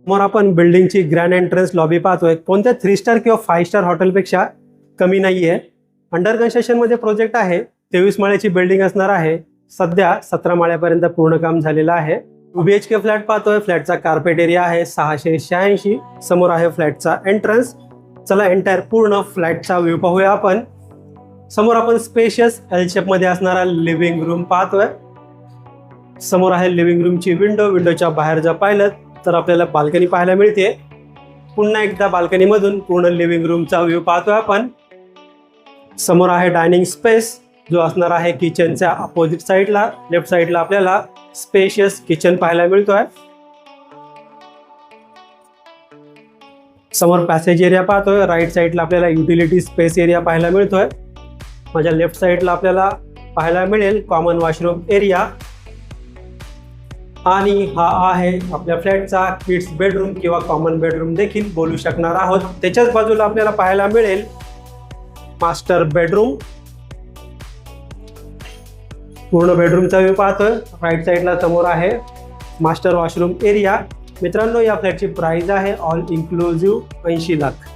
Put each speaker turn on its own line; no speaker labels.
समोर आपण बिल्डिंगची grand entrance lobby पाहतोय. कोणत्या 3 स्टार किंवा 5 स्टार हॉटेलपेक्षा कमी नाहीये. अंडर कन्स्ट्रक्शन मध्ये प्रोजेक्ट आहे. 23 माळ्याची बिल्डिंग असणार आहे. सध्या 17 माळ्यापर्यंत पूर्ण काम झालेलं आहे. 2 BHK फ्लॅट पाहतोय. फ्लॅटचा कार्पेट एरिया आहे 686. समोर आहे फ्लॅटचा एंट्रन्स. चला एंटायर पूर्ण फ्लॅटचा व्ह्यू पाहूया आपण. समोर आपण स्पेशियस एल शेप मध्ये असणारा लिव्हिंग रूम पाहतोय. समोर आहे लिव्हिंग रूमची विंडो. विंडोच्या बाहेर जर पाहिलं तर आपल्याला बाल्कनी पाहायला मिळते. पुन्हा एकदा बाल्कनी मधून पूर्ण लिव्हिंग रूमचा व्ह्यू पाहतोय आपण. समोर आहे डायनिंग स्पेस जो असणार आहे किचनच्या अपोजिट साईडला. लेफ्ट साईडला आपल्याला स्पेशियस किचन पाहायला मिळतोय. समोर पॅसेज एरिया पाहतोय. राईट साईडला आपल्याला युटिलिटी स्पेस एरिया पाहायला मिळतोय. माझ्या लेफ्ट साईडला आपल्याला पाहायला मिळेल कॉमन वॉशरूम एरिया. आणि हा आहे आपल्या फ्लॅटचा किड्स बेडरूम किंवा कॉमन बेडरूम देखील बोलू शकणार आहोत. त्याच्याच बाजूला आपल्याला पाहायला मिळेल मास्टर बेडरूम. पूर्ण बेडरूमचा व्ह्यू पाहतोय. राईट साईडला समोर आहे मास्टर वॉशरूम एरिया. मित्रांनो, या फ्लॅटची प्राइस आहे ऑल इन्क्लुझिव्ह 80 लाख.